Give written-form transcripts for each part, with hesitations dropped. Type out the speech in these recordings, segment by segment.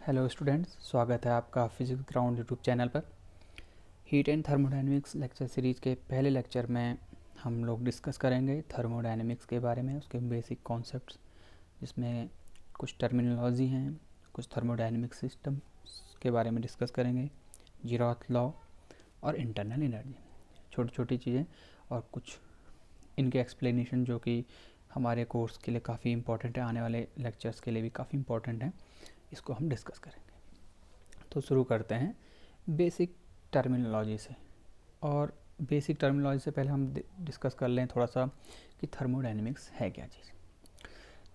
Hello students, स्वागत है आपका फिजिक्स ग्राउंड यूट्यूब चैनल पर। Heat and thermodynamics lecture series के पहले लेक्चर में हम लोग डिस्कस करेंगे थर्मोडायनेमिक्स के बारे में, उसके बेसिक कॉन्सेप्ट्स, जिसमें कुछ टर्मिनोलॉजी हैं, कुछ थर्मोडायनेमिक सिस्टम के बारे में डिस्कस करेंगे, जीरोथ लॉ और इंटरनल एनर्जी, छोटी छोटी चीज़ें और कुछ इनके एक्सप्लेनेशन जो कि हमारे कोर्स के लिए काफ़ी इंपॉर्टेंट है, आने वाले लेक्चर्स के लिए भी काफ़ी इंपॉर्टेंट है। इसको हम डिस्कस करेंगे। तो शुरू करते हैं बेसिक टर्मिनोलॉजी से। और बेसिक टर्मिनोलॉजी से पहले हम डिस्कस कर लें थोड़ा सा कि थर्मोडायनेमिक्स है क्या चीज़।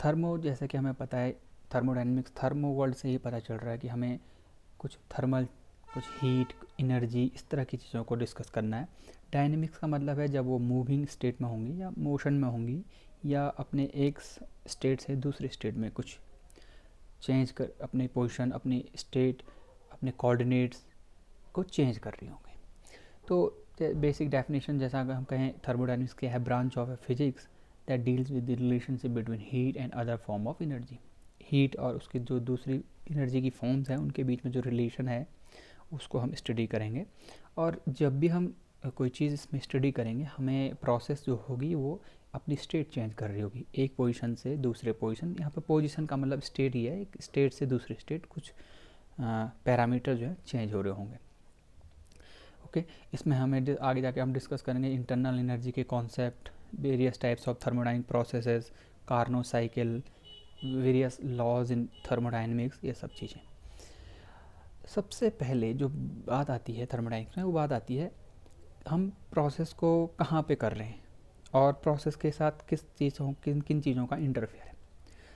थर्मो, जैसे कि हमें पता है, थर्मोडायनेमिक्स थर्मो वर्ड से ही पता चल रहा है कि हमें कुछ थर्मल, कुछ हीट, एनर्जी, इस तरह की चीज़ों को डिस्कस करना है। डायनेमिक्स का मतलब है जब वो मूविंग स्टेट में होंगी या मोशन में होंगी या अपने एक स्टेट से दूसरे स्टेट में कुछ चेंज कर, अपनी पोजीशन, अपनी स्टेट, अपने कोऑर्डिनेट्स को चेंज कर रही होंगी। तो बेसिक डेफिनेशन जैसा अगर हम कहें, थर्मोडायनेमिक्स के है branch of physics that deals with the relationship between heat and other form of energy. Heat और उसकी जो दूसरी एनर्जी की फॉर्म्स हैं उनके बीच में जो रिलेशन है उसको हम स्टडी करेंगे। और जब भी हम कोई चीज़ इसमें स्टडी करेंगे, हमें प्रोसेस जो होगी वो अपनी स्टेट चेंज कर रही होगी, एक पोजीशन से दूसरे पोजीशन। यहाँ पर पोजीशन का मतलब स्टेट ही है, एक स्टेट से दूसरे स्टेट कुछ पैरामीटर जो है चेंज हो रहे होंगे। ओके, इसमें हमें आगे जाके हम डिस्कस करेंगे इंटरनल एनर्जी के concept, various types of thermodynamic processes, Carnot cycle, various laws in thermodynamics, ये सब चीज़ें। सबसे पहले जो बात आती है थर्मोडायनेमिक्स में, वो बात आती है हम प्रोसेस को कहाँ पे कर रहे हैं और प्रोसेस के साथ किन किन चीज़ों का इंटरफेयर है।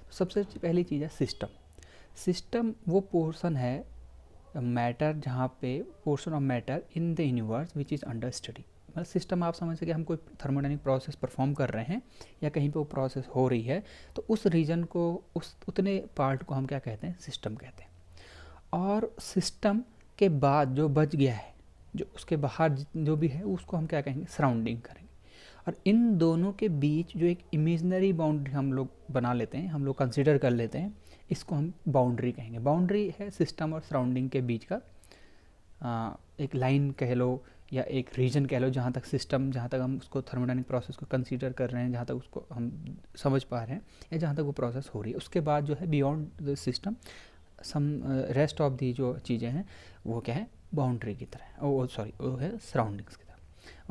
तो सबसे पहली चीज़ है सिस्टम। सिस्टम वो पोर्शन है मैटर, जहाँ पे portion of matter in the universe which is under study. मतलब सिस्टम आप समझ सके, हम कोई थर्मोडायनेमिक प्रोसेस परफॉर्म कर रहे हैं या कहीं पे वो प्रोसेस हो रही है, तो उस रीजन को, उस उतने पार्ट को हम क्या कहते हैं, सिस्टम कहते हैं। और सिस्टम के बाद जो बच गया है, जो उसके बाहर जो भी है, उसको हम क्या कहेंगे, सराउंडिंग करेंगे। और इन दोनों के बीच जो एक इमेजिनरी बाउंड्री हम लोग बना लेते हैं, हम लोग कंसिडर कर लेते हैं, इसको हम बाउंड्री कहेंगे। बाउंड्री है सिस्टम और सराउंडिंग के बीच का एक लाइन कह लो या एक रीजन कह लो, जहाँ तक सिस्टम, जहाँ तक हम उसको थर्मोडायनेमिक प्रोसेस को कंसीडर कर रहे हैं, जहाँ तक उसको हम समझ पा रहे हैं या जहाँ तक वो प्रोसेस हो रही है, उसके बाद जो है beyond the system some rest of the जो चीज़ें हैं वो क्या है, बाउंड्री की तरह, वो है सराउंडिंग्स की तरह।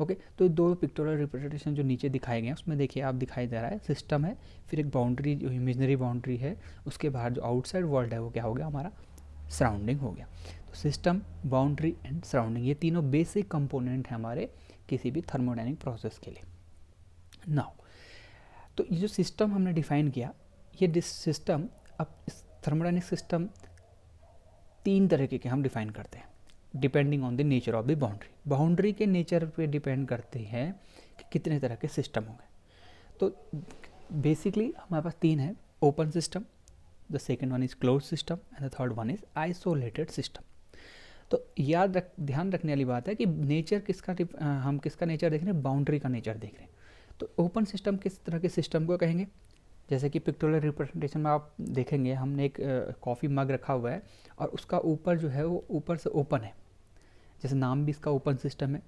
ओके, तो दो पिक्टोरियल रिप्रेजेंटेशन जो नीचे दिखाए गए हैं उसमें देखिए आप, दिखाई दे रहा है सिस्टम है, फिर एक बाउंड्री जो इमेजनरी बाउंड्री है, उसके बाहर जो आउटसाइड वर्ल्ड है वो क्या हो गया, हमारा सराउंडिंग हो गया। तो सिस्टम, बाउंड्री एंड सराउंडिंग, ये तीनों बेसिक कंपोनेंट हैं हमारे किसी भी थर्मोडायनेमिक प्रोसेस के लिए। नाउ, तो ये जो सिस्टम हमने डिफाइन किया, ये सिस्टम, अब इस थर्मोडायनेमिक सिस्टम तीन तरीके के हम डिफाइन करते हैं depending on the nature of the boundary. Boundary के नेचर पे डिपेंड करते हैं कि कितने तरह के सिस्टम होंगे। तो बेसिकली हमारे पास तीन है, open system, the second one is close system and the third one is isolated system. तो ध्यान रखने वाली बात है कि नेचर किसका, हम किसका नेचर देख रहे हैं, बाउंड्री का नेचर देख रहे हैं। तो ओपन सिस्टम किस तरह के सिस्टम को कहेंगे, जैसे कि पिक्टोरियल रिप्रेजेंटेशन में आप देखेंगे, हमने एक कॉफ़ी मग रखा हुआ है और उसका ऊपर जो है वो ऊपर से ओपन है, जैसे नाम भी इसका ओपन सिस्टम है।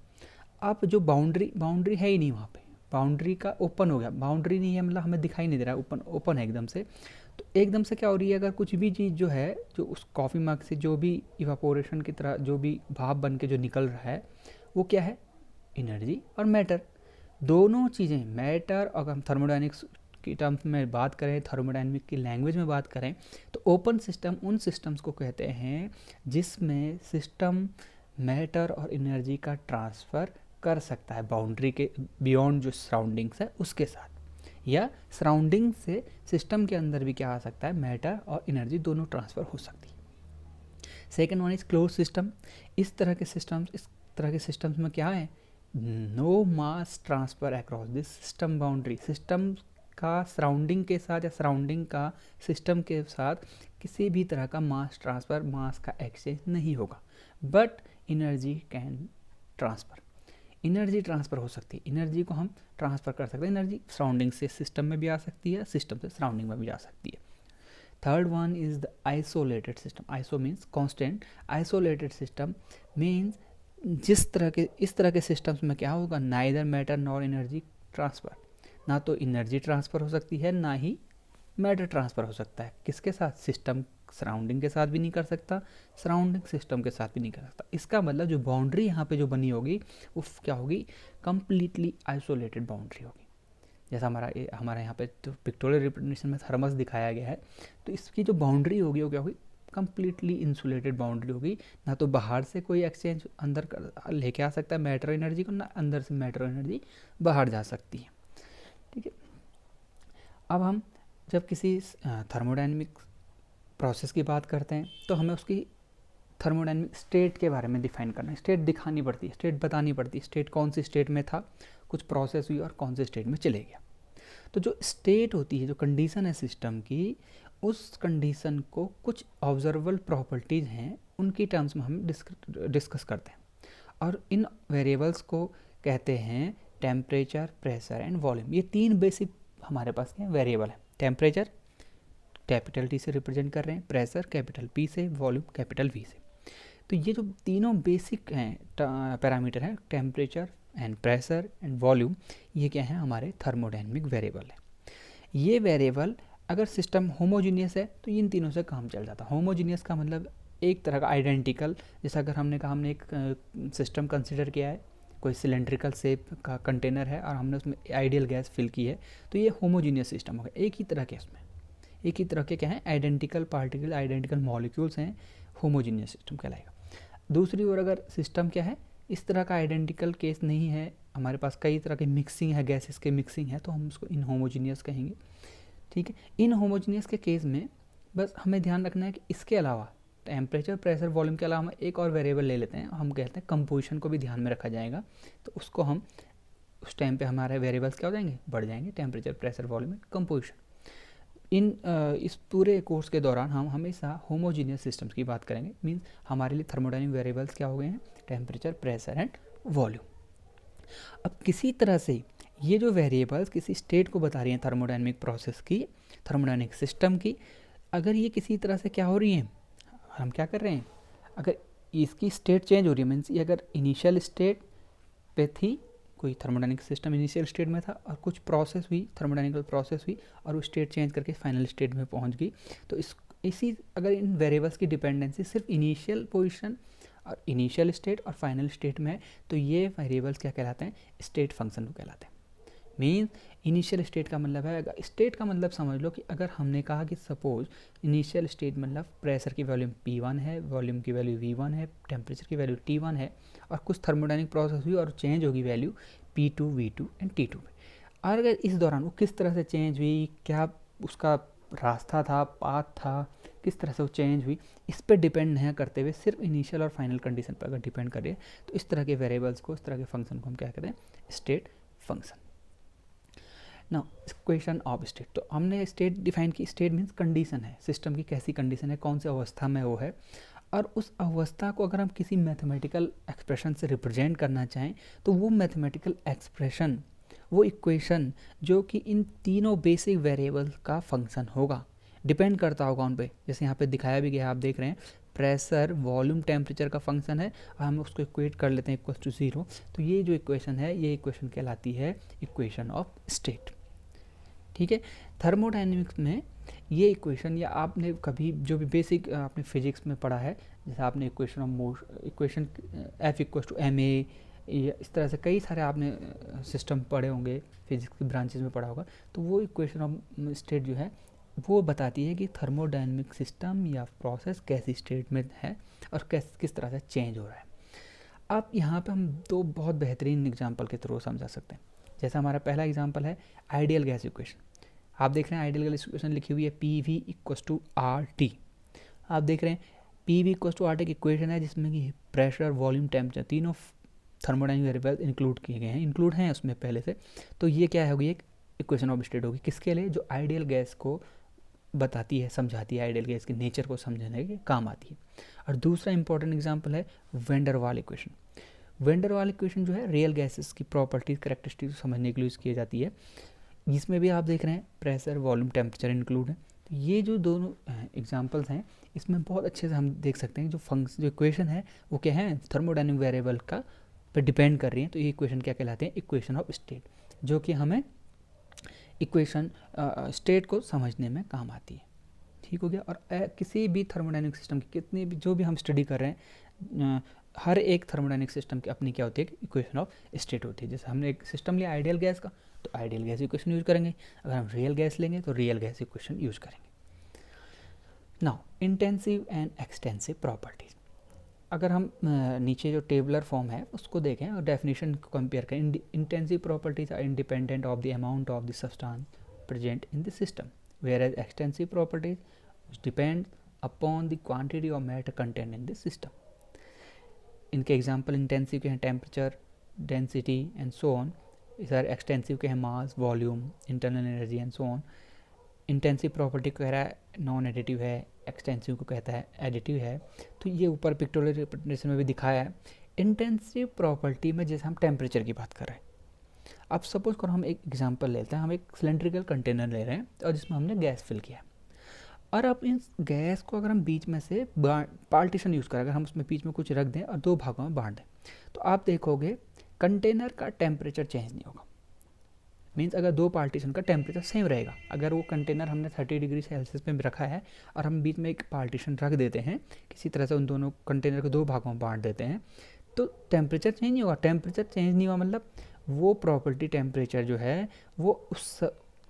अब जो बाउंड्री है ही नहीं वहाँ पे, बाउंड्री का ओपन हो गया, बाउंड्री नहीं है मतलब हमें दिखाई नहीं दे रहा है, ओपन है एकदम से। तो एकदम से क्या हो रही है, अगर कुछ भी चीज़ जो है, जो उस कॉफ़ी मग से जो भी इवापोरेशन की तरह जो भी भाप बन के जो निकल रहा है, वो क्या है, एनर्जी और मैटर, दोनों चीज़ें। मैटर, अगर हम थर्मोडायनेमिक्स की टर्म्स में बात करें, थर्मोडायनेमिक की लैंग्वेज में बात करें, तो ओपन सिस्टम उन सिस्टम्स को कहते हैं जिसमें सिस्टम मैटर और एनर्जी का ट्रांसफ़र कर सकता है बाउंड्री के बियॉन्ड जो सराउंडिंग्स है उसके साथ, या सराउंडिंग से सिस्टम के अंदर भी क्या आ सकता है, मैटर और एनर्जी दोनों ट्रांसफ़र हो सकती है। Second one is close system. इस तरह के सिस्टम्स में क्या है, no mass transfer across this system boundary. System का सराउंडिंग के साथ या सराउंडिंग का सिस्टम के साथ किसी भी तरह का मास ट्रांसफ़र, मास का एक्सचेंज नहीं होगा, but energy can transfer, energy transfer हो सकती है, एनर्जी को हम ट्रांसफ़र कर सकते हैं। एनर्जी सराउंडिंग से सिस्टम में भी आ सकती है, सिस्टम से सराउंडिंग में भी जा सकती है। Third one is the isolated system. Iso means constant. Isolated system means इस तरह के सिस्टम्स में क्या होगा, neither matter nor energy transfer. ना तो एनर्जी ट्रांसफ़र हो सकती है, ना ही मैटर ट्रांसफ़र हो सकता है. किसके साथ? सिस्टम सराउंडिंग के साथ भी नहीं कर सकता, सराउंडिंग सिस्टम के साथ भी नहीं कर सकता. इसका मतलब जो बाउंड्री यहाँ पे जो बनी होगी वो क्या होगी, कंप्लीटली आइसोलेटेड बाउंड्री होगी. जैसा हमारे यहाँ पे जो पिक्टोरियल रिप्रेजेंटेशन में थर्मस दिखाया गया है, तो इसकी जो बाउंड्री होगी वो क्या होगी, कंप्लीटली इंसुलेटेड बाउंड्री होगी. ना तो बाहर से कोई एक्सचेंज अंदर लेके आ सकता है मैटर एनर्जी को, ना अंदर से मैटर एनर्जी बाहर जा सकती है. ठीक है. अब हम जब किसी थर्मोडायनेमिक प्रोसेस की बात करते हैं तो हमें उसकी थर्मोडायनेमिक स्टेट के बारे में डिफाइन करना है. स्टेट दिखानी पड़ती है, स्टेट बतानी पड़ती है. स्टेट कौन सी स्टेट में था, कुछ प्रोसेस हुई और कौन से स्टेट में चले गया. तो जो स्टेट होती है, जो कंडीशन है सिस्टम की, उस कंडीशन को कुछ ऑब्जर्वेबल प्रॉपर्टीज़ हैं उनकी टर्म्स में हम डिस्कस करते हैं. और इन वेरिएबल्स को कहते हैं टेम्परेचर, प्रेशर एंड वॉल्यूम. ये तीन बेसिक हमारे पास के वेरिएबल हैं. टेम्परेचर कैपिटल टी से रिप्रेजेंट कर रहे हैं, प्रेशर कैपिटल पी से, वॉल्यूम कैपिटल वी से. तो ये जो तीनों बेसिक हैं पैरामीटर हैं, temperature and pressure and volume, ये क्या है, हमारे थर्मोडायनेमिक वेरिएबल है. ये वेरिएबल अगर सिस्टम होमोजीनियस है तो इन तीनों से काम चल जाता है. होमोजीनियस का मतलब एक तरह का आइडेंटिकल. जैसा अगर हमने कहा हमने एक सिस्टम कंसिडर किया है, कोई सिलेंड्रिकल शेप का कंटेनर है और हमने उसमें आइडियल गैस फिल की है, तो ये होमोजीनियस सिस्टम हो गया. एक ही तरह के उसमें एक ही तरह के क्या है, आइडेंटिकल पार्टिकल, आइडेंटिकल मॉलिक्यूल्स हैं, होमोजीनियस सिस्टम कहलाएगा. दूसरी ओर अगर सिस्टम क्या है, इस तरह का आइडेंटिकल केस नहीं है, हमारे पास कई तरह की मिक्सिंग है, गैसेस के मिक्सिंग है, तो हम उसको इनहोमोजीनियस कहेंगे. ठीक है. इनहोमोजीनियस के केस में बस हमें ध्यान रखना है कि इसके अलावा टेम्परेचर, प्रेशर, वॉल्यूम के अलावा हम एक और वेरिएबल ले लेते हैं, हम कहते हैं कंपोजिशन को भी ध्यान में रखा जाएगा. तो उसको हम उस टाइम पे हमारे वेरिएबल्स क्या हो जाएंगे, बढ़ जाएंगे. Temperature, pressure, volume, composition. इस पूरे कोर्स के दौरान हम हमेशा होमोजीनियस सिस्टम्स की बात करेंगे. मीन्स हमारे लिए थर्मोडायनेमिक वेरिएबल्स क्या हो गए हैं, टेम्परेचर, प्रेशर एंड वॉल्यूम. अब किसी तरह से ये जो वेरिएबल्स किसी स्टेट को बता रही हैं थर्मोडायनेमिक प्रोसेस की, थर्मोडायनेमिक सिस्टम की, अगर ये किसी तरह से क्या हो रही हैं, हम क्या कर रहे हैं, अगर इसकी स्टेट चेंज हो रही है, मीन्स ये अगर इनिशियल स्टेट पे थी, कोई थर्मोडायनेमिक सिस्टम इनिशियल स्टेट में था और कुछ प्रोसेस हुई, थर्मोडायनेमिकल प्रोसेस हुई और वो स्टेट चेंज करके फाइनल स्टेट में पहुंच गई, तो इसी अगर इन वेरिएबल्स की डिपेंडेंसी सिर्फ इनिशियल पोजीशन और इनिशियल स्टेट और फाइनल स्टेट में है, तो ये वेरिएबल्स क्या कहलाते हैं, स्टेट फंक्शन को कहलाते हैं. मीन्स इनिशियल स्टेट का मतलब है, स्टेट का मतलब समझ लो कि अगर हमने कहा कि सपोज इनिशियल स्टेट मतलब प्रेशर की वैल्यू P1 है, वॉल्यूम की वैल्यू V1 है, टेम्परेचर की वैल्यू T1 है, और कुछ थर्मोडायनेमिक प्रोसेस हुई और चेंज होगी value P2, V2 and T2 में. और अगर इस दौरान वो किस तरह से चेंज हुई, क्या उसका रास्ता था, पाथ था, किस तरह से वो चेंज हुई, इस पर डिपेंड नहीं करते हुए सिर्फ इनिशियल और फाइनल कंडीशन पर अगर डिपेंड करे, तो इस तरह के वेरिएबल्स को, इस तरह के फंक्शन को हम क्या कहते हैं, state function. Now equation of state. तो हमने स्टेट डिफाइन की. स्टेट मीन्स कंडीशन है, सिस्टम की कैसी कंडीशन है, कौन सी अवस्था में वो है, और उस अवस्था को अगर हम किसी मैथमेटिकल एक्सप्रेशन से रिप्रेजेंट करना चाहें, तो वो मैथमेटिकल एक्सप्रेशन, वो इक्वेशन जो कि इन तीनों बेसिक वेरिएबल्स का फंक्शन होगा, डिपेंड करता होगा उन पे. जैसे यहाँ पे दिखाया भी गया, आप देख रहे हैं, प्रेशर, वॉल्यूम, टेम्परेचर का फंक्शन है और हम उसको इक्वेट कर लेते हैं इक्वल टू 0. तो ये जो इक्वेशन है, ये इक्वेशन कहलाती है इक्वेशन ऑफ स्टेट. ठीक है. थर्मोडायनेमिक्स में ये इक्वेशन, या आपने कभी जो भी बेसिक आपने फिजिक्स में पढ़ा है, जैसे आपने equation F equal to ma, इस तरह से कई सारे आपने सिस्टम पढ़े होंगे, फिजिक्स की ब्रांचेस में पढ़ा होगा, तो वो इक्वेशन ऑफ स्टेट जो है वो बताती है कि थर्मोडायनेमिक सिस्टम या प्रोसेस कैसी स्टेट में है और किस तरह से चेंज हो रहा है. अब यहाँ पे हम दो बहुत बेहतरीन एग्जांपल के थ्रू समझा सकते हैं. जैसा हमारा पहला एग्जांपल है आइडियल गैस इक्वेशन. आप देख रहे हैं आइडियल गैस इक्वेशन लिखी हुई है PV इक्वल टू RT. आप देख रहे हैं PV इक्वल टू RT की इक्वेशन है जिसमें कि प्रेशर, वॉल्यूम, टेम्परेचर तीनों थर्मोडायनेमिक वेरिएबल इंक्लूड किए गए हैं, इंक्लूड हैं उसमें पहले से. तो ये क्या होगी, एक इक्वेशन ऑफ स्टेट होगी. किसके लिए, जो आइडियल गैस को बताती है, समझाती है, आइडियल गैस के नेचर को समझने के काम आती है. और दूसरा इंपॉर्टेंट एग्जांपल है वैन डर वाल इक्वेशन. वैन डर वाल इक्वेशन जो है रियल गैसेस की प्रॉपर्टीज, कैरेक्टरिस्टिक्स समझने के लिए यूज़ की जाती है. इसमें भी आप देख रहे हैं प्रेशर, वॉल्यूम, टेम्परेचर इंक्लूड है. तो ये जो दोनों एग्जांपल्स हैं इसमें बहुत अच्छे से हम देख सकते हैं जो इक्वेशन है वो क्या है, थर्मोडायनेमिक वेरिएबल का पे डिपेंड कर रही है। तो ये इक्वेशन क्या कहलाते हैं, इक्वेशन ऑफ स्टेट, जो कि हमें इक्वेशन स्टेट को समझने में काम आती है। ठीक हो गया। और किसी भी थर्मोडायनेमिक सिस्टम की कितनी भी जो भी हम स्टडी कर रहे हैं, हर एक थर्मोडायनेमिक सिस्टम की अपनी क्या होती है, इक्वेशन ऑफ स्टेट होती है। जैसे हमने एक सिस्टम लिया आइडियल गैस का, तो आइडियल गैस इक्वेशन यूज करेंगे। अगर हम रियल गैस लेंगे तो रियल गैस इक्वेशन यूज करेंगे। Now intensive and extensive properties, अगर हम नीचे जो टेबलर फॉर्म है उसको देखें और डेफिनेशन को कंपेयर करें, intensive properties are independent of the amount of the substance present in the system, whereas extensive properties depend upon the quantity of matter contained in the system. इनके example intensive के हैं temperature, density and so on. Sir extensive के हैं mass, volume, internal energy and so on. Intensive property को कह रहा है non additive है, एक्सटेंसिव को कहता है एडिटिव है। तो ये ऊपर पिक्टोरियल रिप्रेजेंटेशन में भी दिखाया है। इंटेंसिव प्रॉपर्टी में जैसे हम टेम्परेचर की बात कर रहे हैं, अब सपोज करो हम एक एग्जांपल लेते हैं, हम एक सिलेंड्रिकल कंटेनर ले रहे हैं और जिसमें हमने गैस फिल किया, और अब इस गैस को अगर हम बीच में से पार्टीशन यूज़ करें, अगर हम उसमें बीच में कुछ रख दें और दो भागों में बांट दें, तो आप देखोगे कंटेनर का टेम्परेचर चेंज नहीं होगा। मीन्स अगर दो पार्टीशन का टेम्परेचर सेम रहेगा। अगर वो कंटेनर हमने 30 डिग्री सेल्सियस में रखा है और हम बीच में एक पार्टीशन रख देते हैं, किसी तरह से उन दोनों कंटेनर को दो भागों में बांट देते हैं, तो टेम्परेचर चेंज नहीं होगा। टेम्परेचर चेंज नहीं हुआ मतलब वो प्रॉपर्टी टेम्परेचर जो है वो उस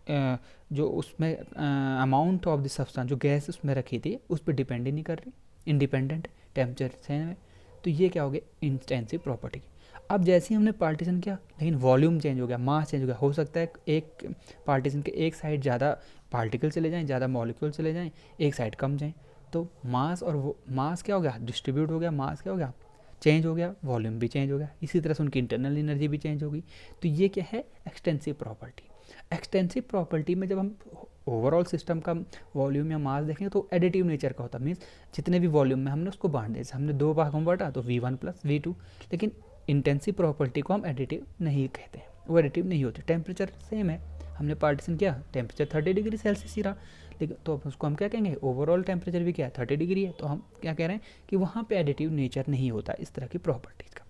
जो उसमें अमाउंट ऑफ द सब्सटेंस जो गैस उसमें रखी थी उस पर डिपेंड ही नहीं कर रही, इंडिपेंडेंट टेम्परेचर सेम है। तो ये क्या हो गया, इंटेंसिव प्रॉपर्टी। अब जैसे ही हमने पार्टीशन किया लेकिन वॉल्यूम चेंज हो गया, मास चेंज हो गया। हो सकता है एक पार्टीशन के एक साइड ज़्यादा पार्टिकल चले जाएँ, ज़्यादा मॉलिक्यूल चले जाएँ, एक साइड कम जाएँ, तो मास और वो मास क्या हो गया, डिस्ट्रीब्यूट हो गया, मास क्या हो गया, चेंज हो गया, वॉल्यूम भी चेंज हो गया। इसी तरह से उनकी इंटरनल एनर्जी भी चेंज होगी। तो ये क्या है, एक्सटेंसिव प्रॉपर्टी। एक्सटेंसिव प्रॉपर्टी में जब हम ओवरऑल सिस्टम का वॉल्यूम या मास देखेंगे तो एडिटिव नेचर का होता है। मीन्स जितने भी वॉल्यूम में हमने उसको बांट दिया, हमने दो भागों में बांटा तो V1 + V2। लेकिन इंटेंसिव प्रॉपर्टी को हम एडिटिव नहीं कहते हैं, वो एडिटिव नहीं होती। टेम्परेचर सेम है, हमने पार्टीशन किया, टेम्परेचर 30 डिग्री सेल्सियस ही रहा, लेकिन तो उसको हम क्या कहेंगे, ओवरऑल टेम्परेचर भी क्या है, 30 डिग्री है। तो हम क्या कह रहे हैं कि वहाँ पे एडिटिव नेचर नहीं होता इस तरह की प्रॉपर्टीज का।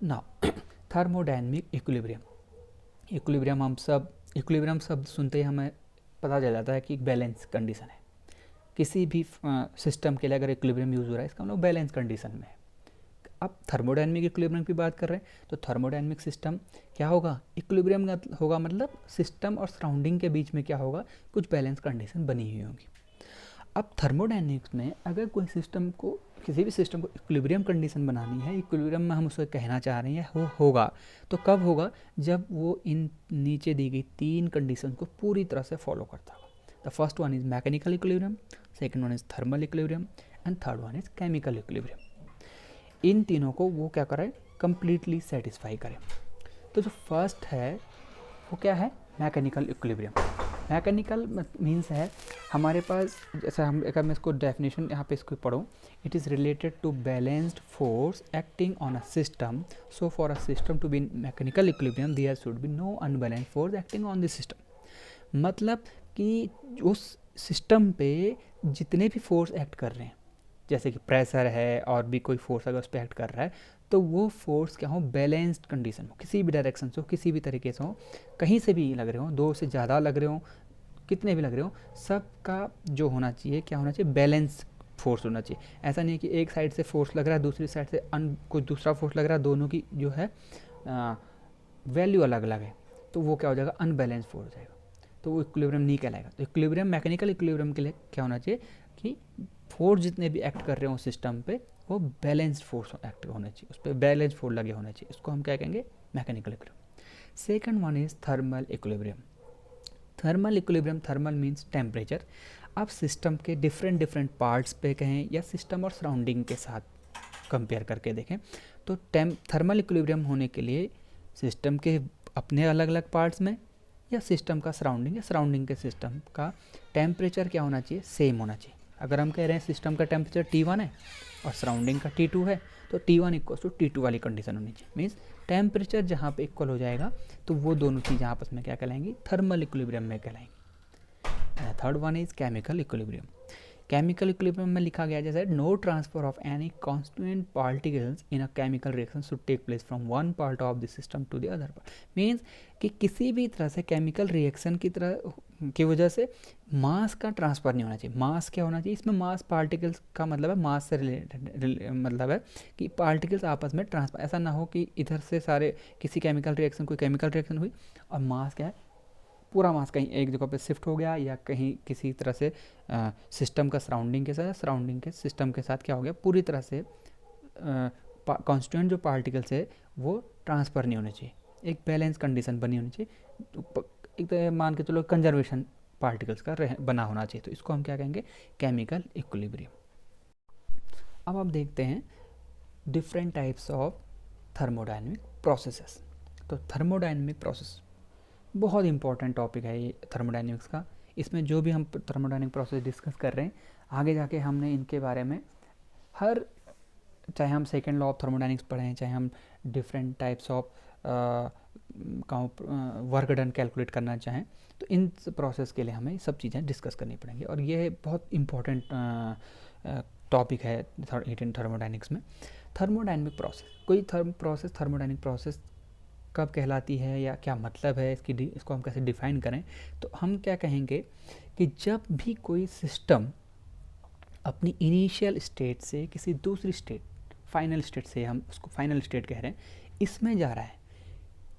Now thermodynamic equilibrium. इक्विलिब्रियम हम सब इक्विलिब्रियम शब्द सुनते ही हमें पता चल जाता है कि बैलेंस कंडीशन है। किसी भी सिस्टम के लिए अगर इक्विलिब्रियम यूज़ हो रहा है इसका मतलब बैलेंस कंडीशन में है। अब थर्मोडायनेमिक इक्विलिब्रियम की बात कर रहे हैं तो थर्मोडायनेमिक सिस्टम क्या होगा, इक्विलिब्रियम होगा, मतलब सिस्टम और सराउंडिंग के बीच में क्या होगा, कुछ बैलेंस कंडीशन बनी हुई होगी। अब थर्मोडायनेमिक्स में अगर कोई सिस्टम को, किसी भी सिस्टम को इक्विलिब्रियम कंडीशन बनानी है, इक्विलिब्रियम में हम उसे कहना चाह रहे हैं वो होगा, तो कब होगा, जब वो इन नीचे दी गई 3 कंडीशन को पूरी तरह से फॉलो करता होगा। The first one is mechanical equilibrium, second one is thermal equilibrium and third one is chemical equilibrium. इन तीनों को वो क्या करें, कंप्लीटली सेटिस्फाई करें। तो जो फर्स्ट है वो क्या है, मैकेनिकल इक्विलिब्रियम। मैकेनिकल मीन्स है हमारे पास, जैसे हम अगर मैं इसको डेफिनेशन यहाँ पे इसको पढ़ूँ, it is related to balanced force acting on a system. So for a system to be in mechanical equilibrium there should be no unbalanced force acting on the system. मतलब कि उस सिस्टम पे जितने भी फोर्स एक्ट कर रहे हैं, जैसे कि प्रेशर है और भी कोई फोर्स अगर उस पर एक्ट कर रहा है, तो वो फोर्स क्या हो, बैलेंस्ड कंडीशन हो, किसी भी डायरेक्शन से हो, किसी भी तरीके से हो, कहीं से भी लग रहे हो, 2 से ज़्यादा लग रहे हो, कितने भी लग रहे हो, सबका जो होना चाहिए, क्या होना चाहिए, बैलेंस फोर्स होना चाहिए। ऐसा नहीं है कि एक साइड से फोर्स लग रहा है, दूसरी साइड से कोई दूसरा फोर्स लग रहा है, दोनों की जो है वैल्यू अलग अलग है, तो वो क्या हो जाएगा, अनबैलेंस फोर्स हो जाएगा, तो वो इक्विलिब्रियम नहीं कहलाएगा। तो इक्विलिब्रियम, मैकेनिकल इक्विलिब्रियम के लिए क्या होना चाहिए कि फोर्स जितने भी एक्ट कर रहे हो सिस्टम पे वो बैलेंस्ड फोर्स एक्ट होना चाहिए, उस पर बैलेंस फोर्स लगे होना चाहिए, उसको हम क्या कहेंगे, mechanical equilibrium. Second one is thermal equilibrium. Thermal equilibrium, thermal means temperature. आप सिस्टम के डिफरेंट पार्ट्स पे कहें या सिस्टम और सराउंडिंग के साथ कंपेयर करके देखें, तो थर्मल इक्विलिब्रियम होने के लिए सिस्टम के अपने अलग अलग पार्ट्स में या सिस्टम का सराउंडिंग या सराउंडिंग के सिस्टम का टेम्परेचर क्या होना चाहिए, सेम होना चाहिए। अगर हम कह रहे हैं सिस्टम का टेम्परेचर T1 है और सराउंडिंग का T2 है, तो T1 = T2 वाली कंडीशन होनी चाहिए। मीन्स टेम्परेचर जहाँ पे इक्वल हो जाएगा तो वो दोनों चीज़ें आपस में क्या कहलाएंगी, थर्मल इक्विलिब्रियम में कहलाएंगी। Third one is chemical equilibrium. Chemical equilibrium में लिखा गया जैसे no transfer of any constituent particles in a chemical reaction should take place from one part of the system to the other part. Means कि किसी भी तरह से chemical reaction की तरह की वजह से मास का ट्रांसफर नहीं होना चाहिए। मास क्या होना चाहिए इसमें? मास पार्टिकल्स का मतलब है मास से रिलेटेड, मतलब है कि पार्टिकल्स आपस में ट्रांसफर, ऐसा ना हो कि इधर से सारे किसी केमिकल रिएक्शन, कोई केमिकल रिएक्शन हुई और मास क्या है, पूरा मास कहीं एक जगह पे शिफ्ट हो गया या कहीं किसी तरह से सिस्टम का सराउंडिंग के सिस्टम के साथ क्या हो गया, पूरी तरह से कॉन्स्टिट्यूएंट जो पार्टिकल्स है वो ट्रांसफ़र नहीं होने चाहिए, एक बैलेंस कंडीशन बनी होनी चाहिए, एक तो मान के चलो कंजर्वेशन पार्टिकल्स का बना होना चाहिए। तो इसको हम क्या कहेंगे? Chemical equilibrium. अब आप देखते हैं different types of thermodynamic processes. तो थर्मोडायनेमिक प्रोसेस बहुत इंपॉर्टेंट टॉपिक है ये थर्मोडायनेमिक्स का। इसमें जो भी हम थर्मोडायनेमिक प्रोसेस डिस्कस कर रहे हैं आगे जाके हमने इनके बारे में हर, चाहे हम सेकेंड लॉ ऑफ थर्मोडायनेमिक्स पढ़ें, चाहे हम different types of work done calculate करना चाहें, तो इन प्रोसेस के लिए हमें सब चीज़ें डिस्कस करनी पड़ेंगी और ये बहुत इंपॉर्टेंट टॉपिक है थर्मोडायनेमिक्स में। थर्मोडायनेमिक प्रोसेस, कोई थर्मोडायनेमिक प्रोसेस कब कहलाती है या क्या मतलब है इसको हम कैसे डिफाइन करें? तो हम क्या कहेंगे कि जब भी कोई सिस्टम अपनी इनिशियल स्टेट से किसी दूसरी स्टेट, फाइनल स्टेट से, हम उसको फाइनल स्टेट कह रहे हैं, इसमें जा रहा है,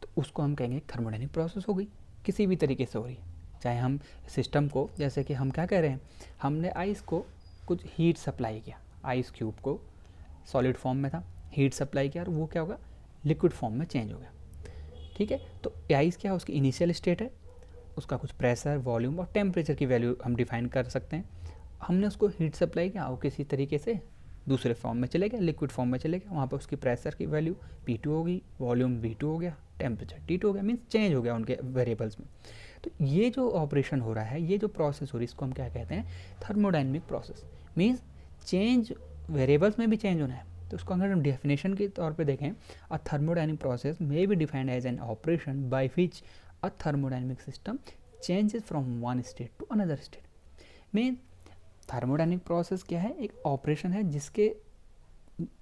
तो उसको हम कहेंगे थर्मोडायनेमिक प्रोसेस हो गई, किसी भी तरीके से हो रही है। चाहे हम सिस्टम को, जैसे कि हम क्या कह रहे हैं, हमने आइस को कुछ हीट सप्लाई किया, आइस क्यूब को सॉलिड फॉर्म में था, हीट सप्लाई किया और वो क्या होगा, लिक्विड फॉर्म में चेंज हो गया। ठीक है, तो आइस क्या है, उसकी इनिशियल स्टेट है, उसका कुछ प्रेशर, वॉल्यूम और टेम्परेचर की वैल्यू हम डिफाइन कर सकते हैं। हमने उसको हीट सप्लाई किया, वो किसी तरीके से दूसरे फॉर्म में चले गया, लिक्विड फॉर्म में चले गया, वहाँ पर उसकी प्रेशर की वैल्यू P2 हो गई, वॉल्यूम V2 हो गया, टेम्परेचर T2 हो गया, मीन्स चेंज हो गया उनके वेरिएबल्स में। तो ये जो ऑपरेशन हो रहा है, ये जो प्रोसेस हो रही है, इसको हम क्या कहते हैं? Thermodynamic process. Means change variables में भी चेंज होना है। तो उसको अगर हम डेफिनेशन के तौर पे देखें, a thermodynamic process may be defined as an operation by which a thermodynamic system changes from one state to another state. Mean thermodynamic process क्या है? एक ऑपरेशन है, जिसके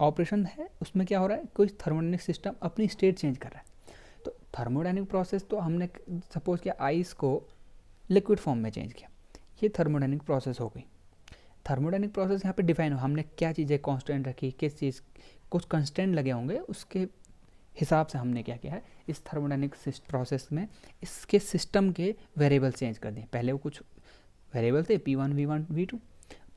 ऑपरेशन है उसमें क्या हो रहा है, कोई थर्मोडायनेमिक सिस्टम अपनी स्टेट चेंज कर रहा है। तो थर्मोडायनेमिक प्रोसेस तो हमने सपोज किया आइस को लिक्विड फॉर्म में चेंज किया, ये थर्मोडायनेमिक प्रोसेस हो गई। थर्मोडायनेमिक प्रोसेस यहाँ पे डिफाइन हो, हमने क्या चीज़ें कांस्टेंट रखी, किस चीज़ कुछ कंस्टेंट लगे होंगे, उसके हिसाब से हमने क्या किया है, इस थर्मोडायनेमिक प्रोसेस में इसके सिस्टम के वेरिएबल चेंज कर दिए। पहले वो कुछ वेरिएबल थे P1 V1 V2,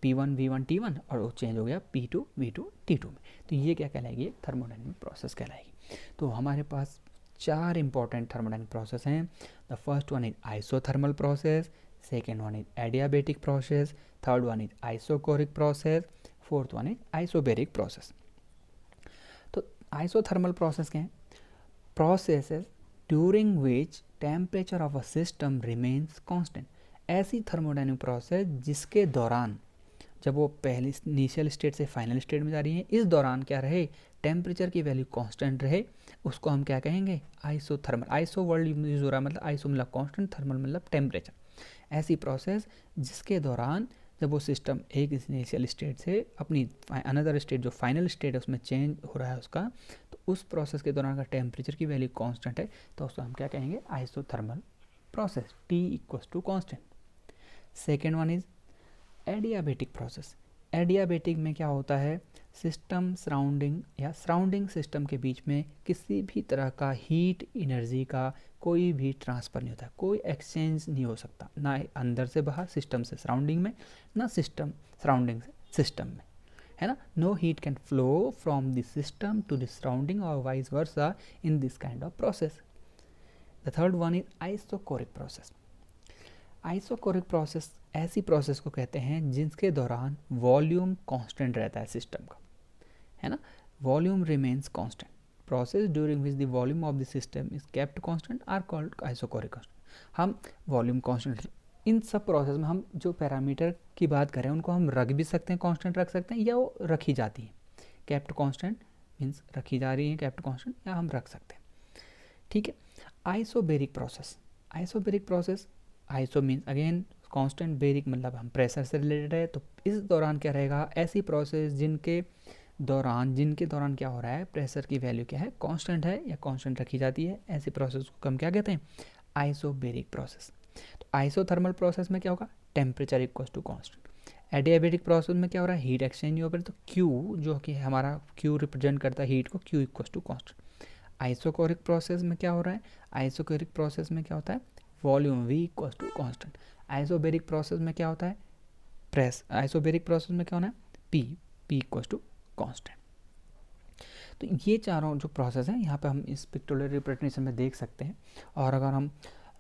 P1 V1 T1 और वो चेंज हो गया P2 V2 T2 में। तो ये क्या कहलाएगी? थर्मोडायनेमिक प्रोसेस कहलाएगी। तो हमारे पास 4 इंपॉर्टेंट थर्मोडायनेमिक प्रोसेस हैं। The first one is isothermal process, second one is adiabatic process, third one is isochoric process, fourth one is isobaric process. तो आइसोथर्मल प्रोसेस क्या है? Processes during which temperature of a system remains constant. ऐसी thermodynamic process जिसके दौरान, जब वो पहली initial state से फाइनल स्टेट में जा रही है, इस दौरान क्या रहे, टेम्परेचर की वैल्यू कांस्टेंट रहे, उसको हम क्या कहेंगे? आइसोथर्मल। आइसो वर्ड यूज हो रहा है, मतलब आइसो मतलब कांस्टेंट, थर्मल मतलब टेम्परेचर। ऐसी प्रोसेस जिसके दौरान जब वो सिस्टम एक इनिशियल स्टेट से अपनी अनदर स्टेट, जो फाइनल स्टेट है, उसमें चेंज हो रहा है उसका, तो उस प्रोसेस के दौरान अगर टेम्परेचर की वैल्यू कांस्टेंट है तो उसको हम क्या कहेंगे? Isothermal process, T equals to constant. Second one is adiabatic process. Adiabatic में क्या होता है, सिस्टम सराउंडिंग या सराउंडिंग सिस्टम के बीच में किसी भी तरह का हीट एनर्जी का कोई भी ट्रांसफ़र नहीं होता, कोई एक्सचेंज नहीं हो सकता, ना अंदर से बाहर सिस्टम से सराउंडिंग में, ना सिस्टम सराउंडिंग से सिस्टम में, है ना। No heat can flow from the system to the surrounding और vice versa in this kind of process. The third one is isochoric process. Isochoric process ऐसी प्रोसेस को कहते हैं जिसके दौरान वॉल्यूम कांस्टेंट रहता है सिस्टम का, है ना। Volume remains constant. Process during which the volume of the system is kept constant are called isochoric constant. हम वॉल्यूम कांस्टेंट, इन सब प्रोसेस में हम जो पैरामीटर की बात करें उनको हम रख भी सकते हैं, कांस्टेंट रख सकते हैं, या वो रखी जाती है। केप्ट कांस्टेंट मीन्स रखी जा रही है, केप्ट कांस्टेंट, या हम रख सकते हैं, ठीक है। Isobaric process. Isobaric process, iso means again constant बेरिक मतलब हम प्रेशर से रिलेटेड है, तो इस दौरान क्या रहेगा, ऐसी प्रोसेस जिनके दौरान क्या हो रहा है, प्रेशर की वैल्यू क्या है, कांस्टेंट है या कांस्टेंट रखी जाती है, ऐसी प्रोसेस को हम क्या कहते हैं, आइसोबेरिक प्रोसेस। तो आइसोथर्मल प्रोसेस में क्या होगा, temperature equal to constant. Adiabatic process में क्या हो रहा है, हीट एक्सचेंज नहीं हो रहा, तो क्यू जो कि हमारा क्यू रिप्रेजेंट करता है हीट को, Q equal to constant. Isochoric process में क्या हो रहा है, आइसोकोरिक प्रोसेस में क्या होता है, volume V equal to constant. Isobaric process में क्या होता है, आइसोबेरिक प्रोसेस में क्या होना है, P इक्वल टू कांस्टेंट। तो ये चारों जो प्रोसेस हैं यहाँ पे हम इस पिक्टोरियल रिप्रेजेंटेशन में देख सकते हैं। और अगर हम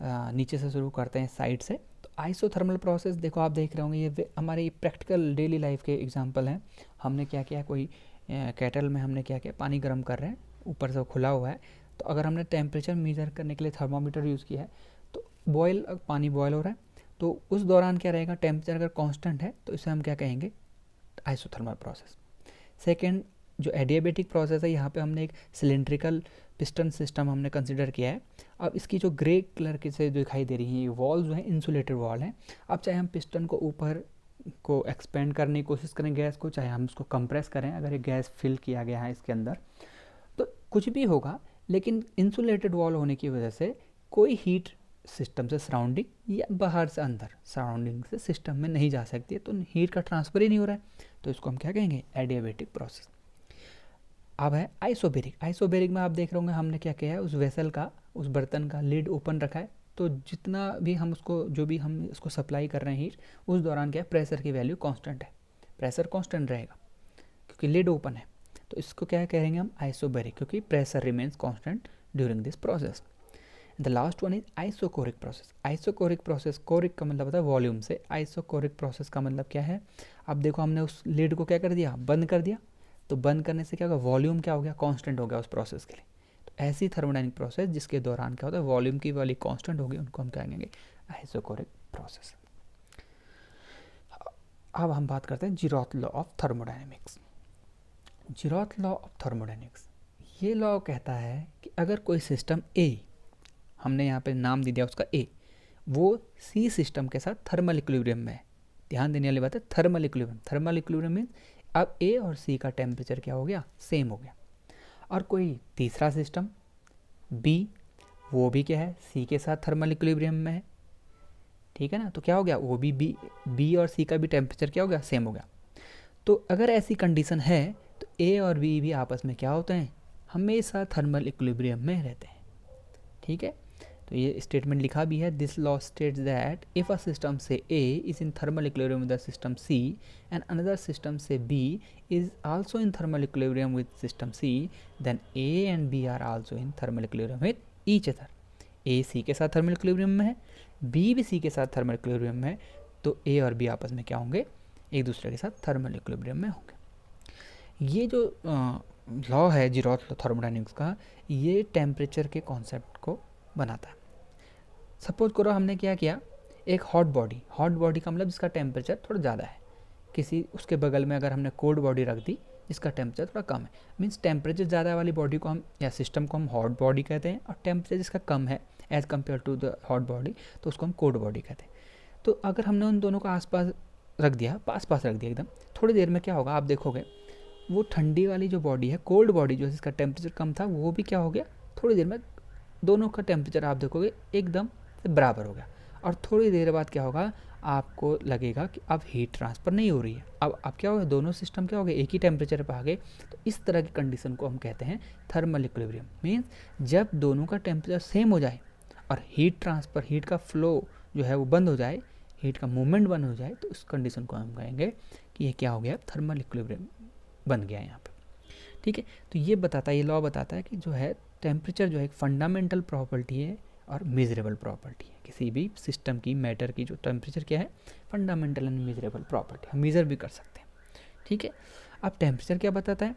नीचे से शुरू करते हैं साइड से, तो आइसोथर्मल प्रोसेस देखो आप देख रहे होंगे, ये हमारी प्रैक्टिकल डेली लाइफ के एग्जांपल हैं। हमने क्या किया, कोई केटल में हमने क्या किया, पानी गर्म कर रहे हैं, ऊपर से खुला हुआ है, तो अगर हमने टेम्परेचर मेजर करने के लिए थर्मामीटर यूज़ किया है, तो पानी बॉयल हो रहा है, तो उस दौरान क्या रहेगा, टेम्परेचर अगर कांस्टेंट है तो इसे हम क्या कहेंगे, आइसोथर्मल प्रोसेस। सेकेंड जो एडियाबेटिक प्रोसेस है, यहाँ पे हमने एक सिलेंड्रिकल पिस्टन सिस्टम हमने कंसिडर किया है। अब इसकी जो ग्रे कलर के से दिखाई दे रही है, ये वॉल जो है इंसुलेटेड वॉल है। अब चाहे हम पिस्टन को ऊपर को एक्सपेंड करने की कोशिश करें गैस को, चाहे हम उसको कंप्रेस करें, अगर ये गैस फिल किया गया है इसके अंदर, तो कुछ भी होगा, लेकिन इंसुलेटेड वॉल होने की वजह से कोई हीट सिस्टम से सराउंडिंग या बाहर से अंदर सराउंडिंग से सिस्टम में नहीं जा सकती है, तो हीट का ट्रांसफर ही नहीं हो रहा है, तो इसको हम क्या कहेंगे, एडियाबेटिक प्रोसेस। अब है आइसोबेरिक में आप देख रहे होंगे हमने क्या किया है, उस वेसल का, उस बर्तन का लिड ओपन रखा है, तो जितना भी हम उसको, जो भी हम इसको सप्लाई कर रहे हैं हीट, उस दौरान क्या है, प्रेशर की वैल्यू कांस्टेंट है, प्रेशर कांस्टेंट रहेगा क्योंकि लिड ओपन है, तो इसको क्या कहेंगे हम, आइसोबेरिक, क्योंकि pressure remains constant during this process. The last one is isochoric process. Isochoric process, choric का मतलब होता है वॉल्यूम से, आइसोकोरिक प्रोसेस का मतलब क्या है, अब देखो हमने उस लिड को क्या कर दिया, बंद कर दिया, तो बंद करने से क्या होगा, वॉल्यूम क्या हो गया, कांस्टेंट हो गया उस प्रोसेस के लिए। तो ऐसी थर्मोडायनामिक प्रोसेस जिसके दौरान क्या होता है, वॉल्यूम की वैल्यू कांस्टेंट होगी, उनको हम कहेंगे आइसोकोरिक प्रोसेस। अब हम बात करते हैं zeroth law of thermodynamics. Zeroth law of thermodynamics, ये लॉ कहता है कि अगर कोई सिस्टम ए, हमने यहाँ पे नाम दे दिया उसका ए, वो सी सिस्टम के साथ थर्मल इक्विलिब्रियम में है। ध्यान देने वाली बात है, thermal equilibrium. Thermal equilibrium mean अब ए और सी का टेम्परेचर क्या हो गया, सेम हो गया। और कोई तीसरा सिस्टम बी, वो भी क्या है, सी के साथ थर्मल इक्विलिब्रियम में है, ठीक है ना, तो क्या हो गया, वो भी बी और सी का भी टेम्परेचर क्या हो गया, सेम हो गया। तो अगर ऐसी कंडीशन है तो ए और बी भी आपस में क्या होते हैं, हमेशा थर्मल इक्विलिब्रियम में रहते हैं, ठीक है। तो ये स्टेटमेंट लिखा भी है, this law states that if a system say A is in thermal equilibrium with the system C and another system say B is also in thermal equilibrium with system C, then A and B are also in thermal equilibrium with each other. A C के साथ thermal equilibrium में है, B भी सी के साथ thermal equilibrium में है, तो ए और बी आपस में क्या होंगे, एक दूसरे के साथ थर्मल इक्विलिब्रियम में होंगे। ये जो लॉ है जीरोथ थर्मोडायनेमिक्स का, ये टेम्परेचर के कॉन्सेप्ट को बनाता है। सपोज करो हमने क्या किया, एक हॉट बॉडी का मतलब जिसका टेम्परेचर थोड़ा ज़्यादा है, किसी उसके बगल में अगर हमने कोल्ड बॉडी रख दी जिसका टेम्परेचर थोड़ा कम है, मीन्स टेम्परेचर ज़्यादा वाली बॉडी को हम या सिस्टम को हम हॉट बॉडी कहते हैं, और टेम्परेचर जिसका कम है as compare to the hot body, तो उसको हम कोल्ड बॉडी कहते हैं। तो अगर हमने उन दोनों को आसपास रख दिया, पास रख दिया एकदम, थोड़ी देर में क्या होगा, आप देखोगे वो ठंडी वाली जो बॉडी है, कोल्ड बॉडी जो जिसका टेम्परेचर कम था, वो भी क्या हो गया, थोड़ी देर में दोनों का टेम्परेचर आप देखोगे एकदम से बराबर हो गया। और थोड़ी देर बाद क्या होगा, आपको लगेगा कि अब हीट ट्रांसफ़र नहीं हो रही है, अब क्या होगा, दोनों सिस्टम क्या हो गए, एक ही टेम्परेचर पर आ गए। तो इस तरह की कंडीशन को हम कहते हैं थर्मल इक्विलिब्रियम। मीन्स जब दोनों का टेम्परेचर सेम हो जाए और हीट ट्रांसफ़र, हीट का फ्लो जो है वो बंद हो जाए, हीट का मूवमेंट बंद हो जाए, तो इस कंडीशन को हम कहेंगे कि ये क्या हो गया, थर्मल इक्विलिब्रियम बन गया यहाँ पे, ठीक है। तो ये बताता है, ये लॉ बताता है कि जो है टेम्परेचर जो है एक फंडामेंटल प्रॉपर्टी है और मेजरेबल प्रॉपर्टी है। किसी भी सिस्टम की, मैटर की जो टेम्परेचर क्या है, फंडामेंटल एंड मेजरेबल प्रॉपर्टी, हम मेज़र भी कर सकते हैं, ठीक है। अब टेम्परेचर क्या बताता है,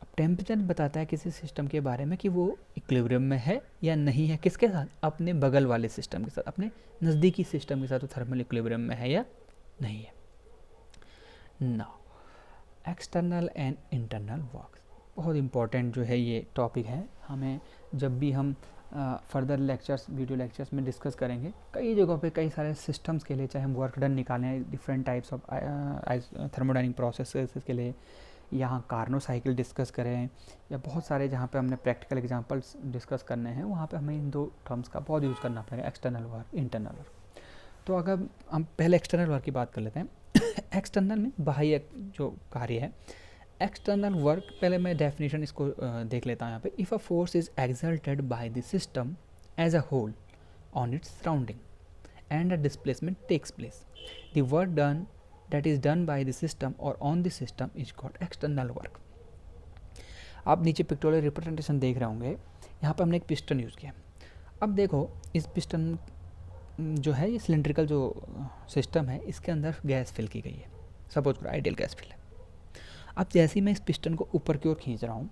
अब टेम्परेचर बताता है किसी सिस्टम के बारे में कि वो इक्विलिब्रियम में है या नहीं है, किसके साथ, अपने बगल वाले सिस्टम के साथ, अपने नज़दीकी सिस्टम के साथ वो थर्मल इक्विलिब्रियम में है या नहीं है। Now external and internal works, बहुत इंपॉर्टेंट जो है ये टॉपिक है। हमें जब भी हम फर्दर लेक्चर्स, वीडियो लेक्चर्स में डिस्कस करेंगे। कई जगहों पे कई सारे सिस्टम्स के लिए, चाहे हम वर्क डन निकालें different types of thermodynamic processes के लिए, यहाँ कार्नो साइकिल डिस्कस करें, या बहुत सारे जहाँ पे हमने प्रैक्टिकल एग्जांपल्स डिस्कस करने हैं, वहाँ पे हमें इन दो टर्म्स का बहुत यूज़ करना पड़ेगा, एक्सटर्नल वर्क, इंटरनल वर्क। तो अगर हम पहले एक्सटर्नल वर्क की बात कर लेते हैं। एक्सटर्नल में बाह्य जो कार्य है। एक्सटर्नल वर्क, पहले मैं डेफिनेशन इसको देख लेता हूँ यहाँ पे। If a force is exerted by the system as a whole on its surrounding and a displacement takes place, the work done that is done by the system or on the system is called external work। आप नीचे pictorial representation देख रहे होंगे, यहाँ पर हमने एक piston use किया। अब देखो इस पिस्टन जो है, ये सिलेंड्रिकल जो सिस्टम है, इसके अंदर गैस फिल की गई है, सपोज करो आइडियल गैस फिल है। अब जैसे ही मैं इस पिस्टन को ऊपर की ओर खींच रहा हूँ,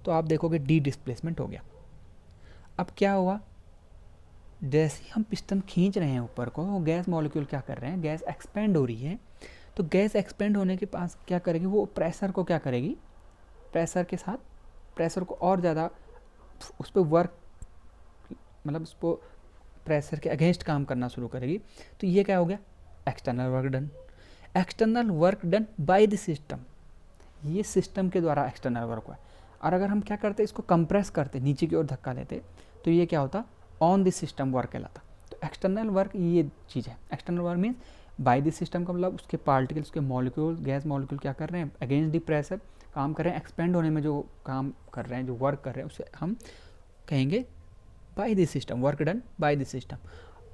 तो आप देखोगे डी डिस्प्लेसमेंट हो गया। अब क्या हुआ, जैसे ही हम पिस्टन खींच रहे हैं ऊपर को, वो गैस मॉलिक्यूल क्या कर रहे हैं, गैस एक्सपेंड हो रही है। तो गैस एक्सपेंड होने के पास क्या करेगी, वो प्रेशर को क्या करेगी, प्रेशर के साथ प्रेशर को और ज़्यादा उस पर वर्क, मतलब उसको प्रेशर के अगेंस्ट काम करना शुरू करेगी। तो ये क्या हो गया, external work done. External work done by the system, ये सिस्टम के द्वारा एक्सटर्नल वर्क हुआ। और अगर हम क्या करते, इसको कंप्रेस करते, नीचे की ओर धक्का देते, तो ये क्या होता, ऑन द सिस्टम वर्क कहलाता। तो एक्सटर्नल वर्क ये चीज़ है। External work means by the system का मतलब उसके पार्टिकल्स, उसके मॉलिक्यूल, गैस मॉलिक्यूल क्या कर रहे हैं, अगेंस्ट द प्रेशर काम कर रहे हैं, एक्सपेंड होने में जो काम कर रहे हैं, जो वर्क कर रहे हैं, उसे हम कहेंगे bye the system, work done by the system.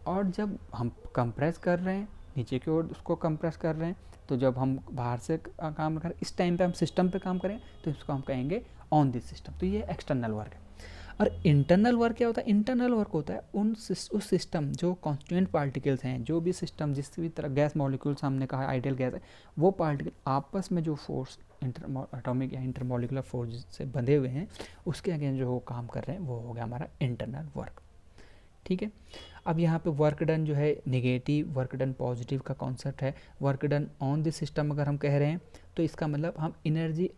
और जब हम कंप्रेस कर रहे हैं, नीचे की ओर उसको कंप्रेस कर रहे हैं, तो जब हम बाहर से काम कर, इस टाइम पे हम सिस्टम पे काम करें, तो इसको हम कहेंगे ऑन दिस सिस्टम। तो ये एक्सटर्नल वर्क है। और इंटरनल वर्क क्या होता है, इंटरनल वर्क होता है उस सिस्टम जो कॉन्स्टिट्यूएंट पार्टिकल्स हैं, जो भी सिस्टम जिस भी तरह गैस मॉलिक्यूल्स हमने कहा आइडियल गैस है, वो पार्टिकल आपस में जो फोर्स एटॉमिक या इंटरमॉलिकुलर फोर्स से बंधे हुए हैं, उसके अगेंस्ट जो काम कर रहे हैं, वो हो गया हमारा इंटरनल वर्क। ठीक है। अब यहाँ पे वर्क डन जो है नेगेटिव, वर्क डन पॉजिटिव का कॉन्सेप्ट है। Work done on this system अगर हम कह रहे हैं, तो इसका मतलब हम एनर्जी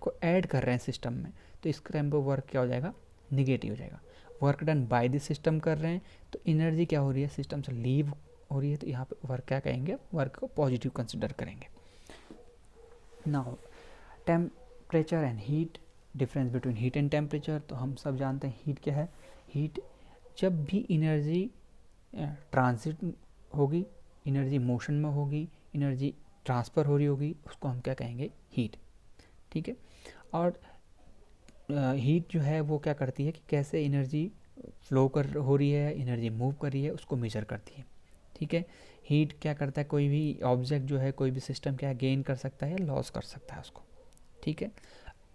को ऐड कर रहे हैं सिस्टम में, तो इस टाइम पर वर्क क्या हो जाएगा, निगेटिव हो जाएगा। Work done by this system कर रहे हैं, तो एनर्जी क्या हो रही है, सिस्टम से लीव हो रही है, तो यहाँ पे वर्क क्या कहेंगे, वर्क को पॉजिटिव कंसिडर करेंगे। Now temperature and heat, difference between heat and temperature. तो हम सब जानते हैं हीट क्या है। हीट जब भी एनर्जी ट्रांजिट होगी, एनर्जी मोशन में होगी, एनर्जी ट्रांसफ़र हो रही होगी, उसको हम क्या कहेंगे, हीट। ठीक है। और हीट जो है वो क्या करती है कि कैसे एनर्जी फ्लो हो रही है, एनर्जी मूव कर रही है, उसको मेजर करती है। ठीक है। हीट क्या करता है, कोई भी ऑब्जेक्ट जो है, कोई भी सिस्टम क्या गेन कर सकता है या लॉस कर सकता है उसको। ठीक है।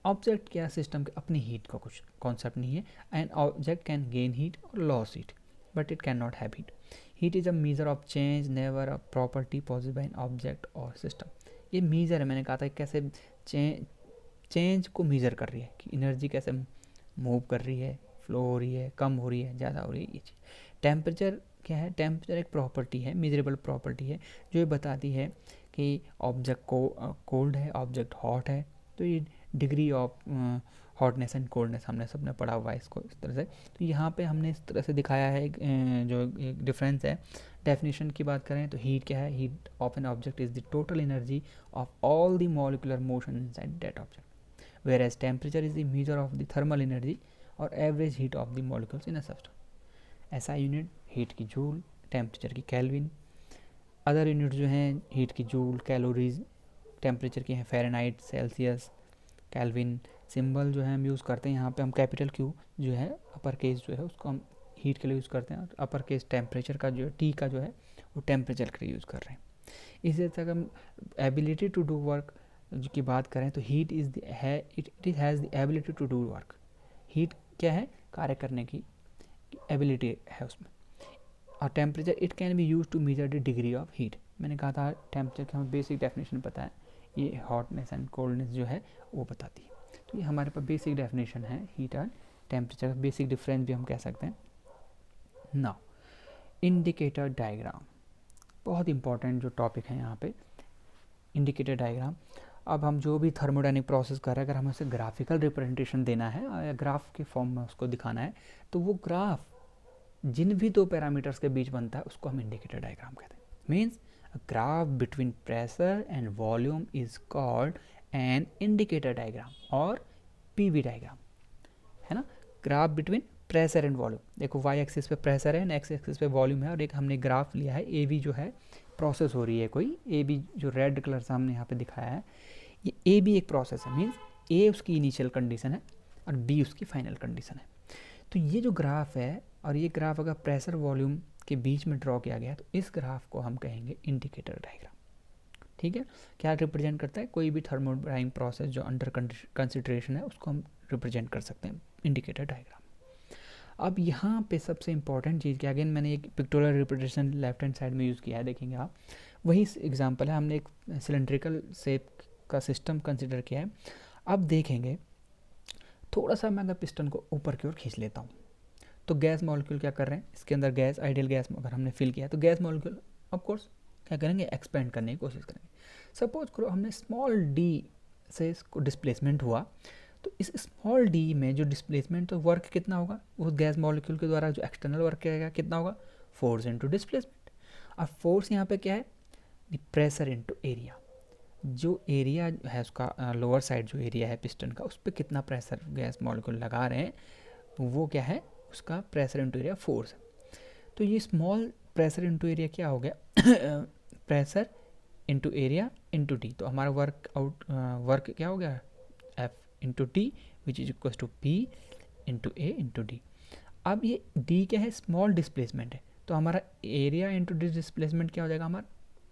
ऑब्जेक्ट क्या, सिस्टम के अपनी हीट का कुछ कॉन्सेप्ट नहीं है। And object can gain heat or loss heat, but it can not have heat. Heat is a measure of change, never a property positive by an object or system. ये measure है, मैंने कहा था कैसे change को major कर रही है, कि एनर्जी कैसे मूव कर रही है, फ्लो हो रही है, कम हो रही है, ज़्यादा हो रही है, ये चीज़। टेम्परेचर क्या है, टेम्परेचर एक प्रॉपर्टी है, मेजरेबल प्रॉपर्टी है, जो ये बताती है कि ऑब्जेक्ट को कोल्ड है, ऑब्जेक्ट हॉट है। तो ये degree of hotness and coldness हमने सबने पढ़ा हुआ है इसको इस तरह से। तो यहाँ पे हमने इस तरह से दिखाया है जो एक डिफरेंस है। डेफिनेशन की बात करें तो हीट क्या है, heat of an object is the total energy of all the molecular motion inside that object, whereas temperature is the measure of the thermal energy और average heat of the molecules in a substance। ऐसा unit heat की joule, temperature की kelvin. Other unit जो हैं heat की joule, calories, temperature की हैं Fahrenheit, Celsius, kelvin. Symbol जो है हम यूज़ करते हैं यहाँ पे, हम कैपिटल क्यू जो है अपर केस जो है उसको हम हीट के लिए यूज़ करते हैं, और अपर केस टेम्परेचर का जो टी का जो है वो टेम्परेचर के लिए यूज़ कर रहे हैं। इसी तरह हम एबिलिटी टू डू वर्क की बात करें तो हीट इज है, it has the ability to do work. Heat क्या है, कार्य करने की एबिलिटी है उसमें। और temperature it can be use to measure the degree of heat. मैंने कहा था टेम्परेचर की हमें बेसिक डेफिनेशन पता है, ये हॉटनेस एंड कोल्डनेस जो है वो बताती है। तो ये हमारे पास बेसिक डेफिनेशन है हीट और टेम्परेचर का, बेसिक डिफरेंस भी हम कह सकते हैं। नाउ इंडिकेटर डायग्राम, बहुत इंपॉर्टेंट जो टॉपिक है यहाँ पे, इंडिकेटर डायग्राम। अब हम जो भी थर्मोडायनिक प्रोसेस कर रहे हैं, अगर हमें उसे ग्राफिकल रिप्रेजेंटेशन देना है या ग्राफ के फॉर्म में उसको दिखाना है, तो वो ग्राफ जिन भी दो पैरामीटर्स के बीच बनता है उसको हम इंडिकेटर डायग्राम कहते हैं। Means a graph between pressure and volume is called an indicator diagram और पीवी डायग्राम, है ना। Graph between pressure and volume, देखो वाई एक्सिस पे प्रेशर है, एक्स एक्सिस पे वॉल्यूम है, और एक हमने ग्राफ लिया है ए बी जो है प्रोसेस हो रही है कोई, ए बी जो रेड कलर से हमने यहाँ पे दिखाया है, ये ए बी एक प्रोसेस है। मीन्स ए उसकी इनिशियल कंडीशन है और बी उसकी फाइनल कंडीशन है। तो ये जो ग्राफ है, और ये ग्राफ अगर प्रेशर वॉल्यूम के बीच में ड्रॉ किया गया है, तो इस ग्राफ को हम कहेंगे इंडिकेटर डायग्राम। ठीक है, क्या रिप्रेजेंट करता है, कोई भी थर्मोडायनामिक प्रोसेस जो अंडर कंसिडरेशन है उसको हम रिप्रेजेंट कर सकते हैं इंडिकेटर डायग्राम। अब यहाँ पे सबसे इंपॉर्टेंट चीज़ क्या, अगेन मैंने एक pictorial representation left hand side में यूज़ किया है, देखेंगे आप, वही एग्जांपल है, हमने एक सिलेंड्रिकल शेप का सिस्टम कंसिडर किया है। अब देखेंगे थोड़ा सा मैं अगर पिस्टन को ऊपर की ओर खींच लेता हूँ, तो गैस मॉलिक्यूल क्या कर रहे हैं, इसके अंदर गैस, आइडियल गैस अगर हमने फिल किया तो गैस मॉलिक्यूल ऑफ कोर्स क्या करेंगे, एक्सपेंड करने की कोशिश करेंगे। सपोज करो हमने स्मॉल डी से इसको डिस्प्लेसमेंट हुआ, तो इस स्मॉल डी में जो डिस्प्लेसमेंट, तो वर्क कितना होगा, वो गैस मॉलिक्यूल के द्वारा जो एक्सटर्नल वर्क करेगा कितना होगा, फोर्स इनटू डिस्प्लेसमेंट। अब फोर्स यहाँ पे क्या है, प्रेशर इनटू एरिया, जो एरिया है उसका लोअर साइड जो एरिया है पिस्टन का, उस पर कितना प्रेशर गैस मॉलिक्यूल लगा रहे हैं, तो वो क्या है, उसका प्रेशर इनटू एरिया फोर्स है। तो ये स्मॉल प्रेशर इनटू एरिया क्या हो गया, pressure into area into D, तो हमारा वर्क क्या हो गया, F into T which is equal to P into A into D. अब ये डी क्या है, स्मॉल डिस्प्लेसमेंट है, तो हमारा एरिया इंटू डिस्प्लेसमेंट क्या हो जाएगा, हमारा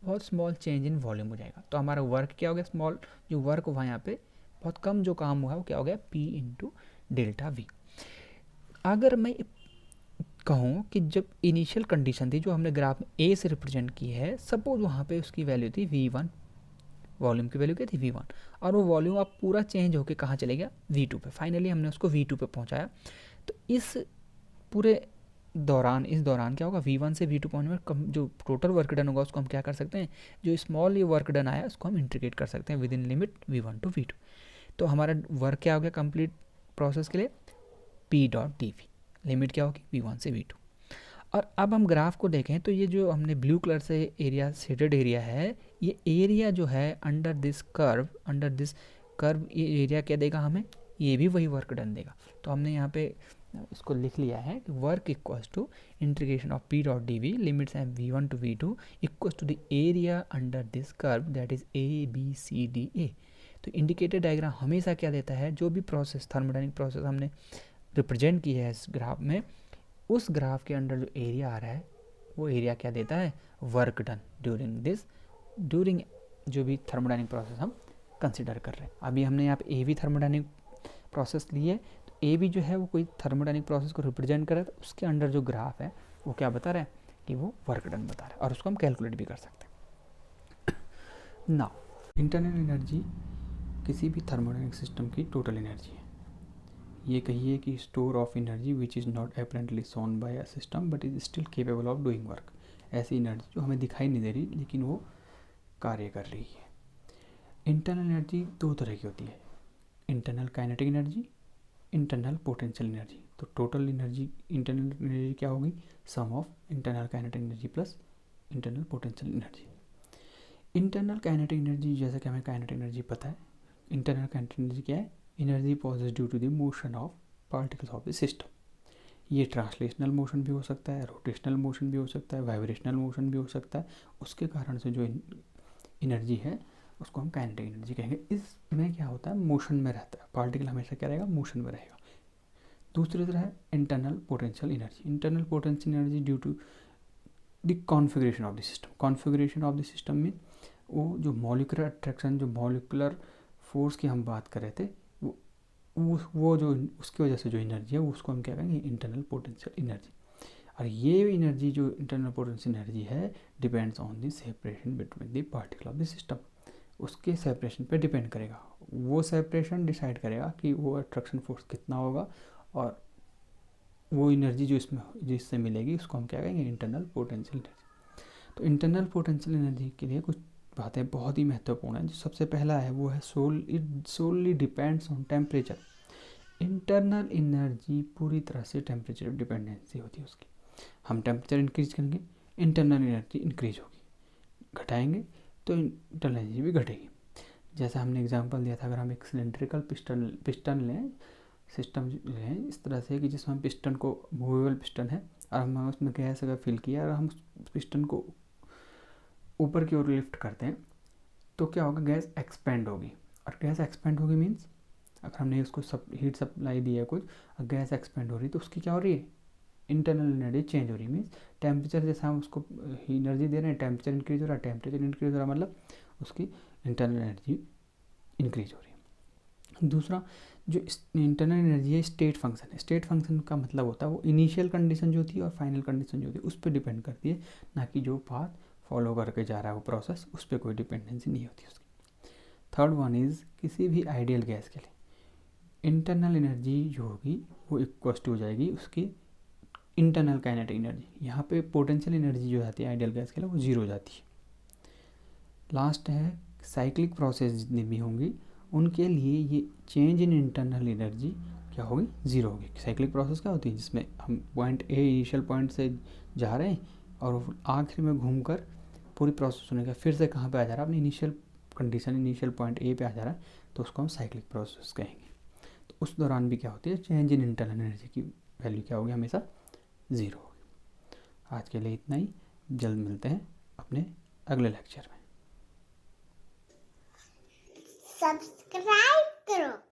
बहुत स्मॉल चेंज इन वॉल्यूम हो जाएगा। तो हमारा वर्क क्या हो गया, स्मॉल जो वर्क हुआ यहाँ पे बहुत कम जो काम हुआ है वो क्या हो गया, पी इंटू डेल्टा वी। अगर मैं कहूँ कि जब इनिशियल कंडीशन थी जो हमने ग्राफ में ए से रिप्रेजेंट की है, सपोज वहाँ पे उसकी वैल्यू थी V1, वॉल्यूम की वैल्यू क्या थी V1, और वो वॉल्यूम अब पूरा चेंज होकर कहाँ चले गया, V2 पे, फाइनली हमने उसको V2 पे पहुँचाया। तो इस पूरे दौरान, इस दौरान क्या होगा, V1 से V2 पहुँचने में कम जो टोटल वर्क डन होगा उसको हम क्या कर सकते हैं, जो स्मॉल ये वर्क डन आया उसको हम इंटीग्रेट कर सकते हैं with in limit V1 to V2। तो हमारा वर्क क्या हो गया कंप्लीट प्रोसेस के लिए, P dot D V, limit क्या होगी V1 से V2। और अब हम ग्राफ को देखें तो ये जो हमने ब्लू कलर से एरिया शेडेड एरिया है, ये एरिया जो है अंडर दिस कर्व ये एरिया क्या देगा हमें, ये भी वही वर्क डन देगा। तो हमने यहाँ पे इसको लिख लिया है कि work equals to integration of P dot D V, limits हैं V1 to V2 equals to the area under this curve that is ABCDA। तो इंडिकेटर डायग्राम हमेशा क्या देता है, जो भी प्रोसेस थर्मोडायनामिक प्रोसेस हमने रिप्रेजेंट की है इस ग्राफ में, उस ग्राफ के अंडर जो एरिया आ रहा है वो एरिया क्या देता है, वर्क डन ड्यूरिंग जो भी थर्मोडायनामिक प्रोसेस हम कंसिडर कर रहे हैं। अभी हमने यहाँ पे ए बी थर्मोडायनामिक प्रोसेस ली है, तो ए बी जो है वो कोई थर्मोडायनामिक प्रोसेस को रिप्रेजेंट कर रहा है, तो उसके अंडर जो ग्राफ है वो क्या बता रहा है कि वो वर्क डन बता रहा है, और उसको हम कैलकुलेट भी कर सकते हैं। नाउ इंटरनल एनर्जी किसी भी थर्मोडायनामिक सिस्टम की टोटल एनर्जी है। ये कहिए कि store of energy which is not apparently shown by a system but is still capable of doing work, ऐसी एनर्जी जो हमें दिखाई नहीं दे रही लेकिन वो कार्य कर रही है। इंटरनल एनर्जी दो तरह की होती है, internal kinetic energy, internal potential energy. तो टोटल एनर्जी इंटरनल एनर्जी क्या होगी, sum of internal kinetic energy plus internal potential energy. Internal kinetic energy, जैसे कि हमें काइनेटिक एनर्जी पता है, इंटरनल काइनेटिक एनर्जी क्या है, energy possess due to the motion of particles of the system. ये ट्रांसलेशनल मोशन भी हो सकता है, रोटेशनल मोशन भी हो सकता है, वाइब्रेशनल मोशन भी हो सकता है, उसके कारण से जो एनर्जी है उसको हम काइनेटिक एनर्जी कहेंगे। इसमें क्या होता है, मोशन में रहता है पार्टिकल, हमेशा क्या रहेगा, मोशन में रहेगा। दूसरी तरह है internal potential energy. Internal potential energy due to the configuration of the system. Configuration of the system में वो जो मॉलिक्यूलर अट्रैक्शन, जो मॉलिक्यूलर फोर्स की हम बात कर रहे थे, वो जो उसकी वजह से जो एनर्जी है उसको हम क्या कहेंगे, इंटरनल पोटेंशियल एनर्जी। और ये एनर्जी जो इंटरनल पोटेंशियल एनर्जी है depends on the separation between the particle of the system, उसके सेपरेशन पे डिपेंड करेगा। वो सेपरेशन डिसाइड करेगा कि वो अट्रैक्शन फोर्स कितना होगा, और वो एनर्जी जो इसमें जिससे मिलेगी उसको हम क्या कहेंगे, इंटरनल पोटेंशियल एनर्जी। तो इंटरनल पोटेंशियल एनर्जी के लिए कुछ बातें बहुत ही महत्वपूर्ण हैं। जो सबसे पहला है वो है it solely depends on temperature. Internal energy पूरी तरह से टेम्परेचर डिपेंडेंसी होती है उसकी। हम टेम्परेचर इंक्रीज करेंगे, इंटरनल एनर्जी इंक्रीज होगी, घटाएंगे तो इंटरनल एनर्जी भी घटेगी। जैसा हमने एग्जांपल दिया था, अगर हम एक सिलेंड्रिकल पिस्टन लें, सिस्टम लें इस तरह से कि जिसमें हम पिस्टन को, मूवेबल पिस्टन है और हम उसमें गैस अगर फिल किया और हम पिस्टन को ऊपर की ओर लिफ्ट करते हैं तो क्या होगा, गैस एक्सपेंड होगी। और गैस एक्सपेंड होगी मीन्स अगर हमने उसको हीट सप्लाई दी है कुछ और गैस एक्सपेंड हो रही है तो उसकी क्या हो रही है, इंटरनल एनर्जी चेंज हो रही है। मीन्स टेम्परेचर जैसा हम उसको एनर्जी दे रहे हैं, टेम्परेचर इंक्रीज हो रहा है, टेम्परेचर इंक्रीज हो रहा है मतलब उसकी इंटरनल एनर्जी इंक्रीज हो रही है। दूसरा जो इंटरनल एनर्जी है स्टेट फंक्शन है। स्टेट फंक्शन का मतलब होता है वो इनिशियल कंडीशन जो होती है और फाइनल कंडीशन जो होती है उस पर डिपेंड करती है, ना कि जो पाथ फॉलो करके जा रहा है वो प्रोसेस, उस पर कोई डिपेंडेंसी नहीं होती उसकी। थर्ड वन इज़ किसी भी आइडियल गैस के लिए इंटरनल एनर्जी जो होगी वो इक्वल टू हो जाएगी उसकी इंटरनल काइनेटिक एनर्जी। यहाँ पे पोटेंशियल एनर्जी जो जाती है आइडियल गैस के लिए वो जीरो हो जाती है। लास्ट है साइक्लिक प्रोसेस जितनी भी होंगी उनके लिए ये चेंज इन इंटरनल एनर्जी क्या होगी, ज़ीरो होगी। साइक्लिक प्रोसेस क्या होती है, जिसमें हम पॉइंट ए इनिशियल पॉइंट से जा रहे हैं और आखिर में घूमकर पूरी प्रोसेस होने का फिर से कहाँ पे आ जा रहा है, अपनी initial condition initial point A पे आ जा रहा है, तो उसको हम साइक्लिक प्रोसेस कहेंगे। तो उस दौरान भी क्या होती है, चेंज इन इंटरनल एनर्जी की वैल्यू क्या होगी, हमेशा ज़ीरो होगी। आज के लिए इतना ही, जल्द मिलते हैं अपने अगले लेक्चर में। सब्सक्राइब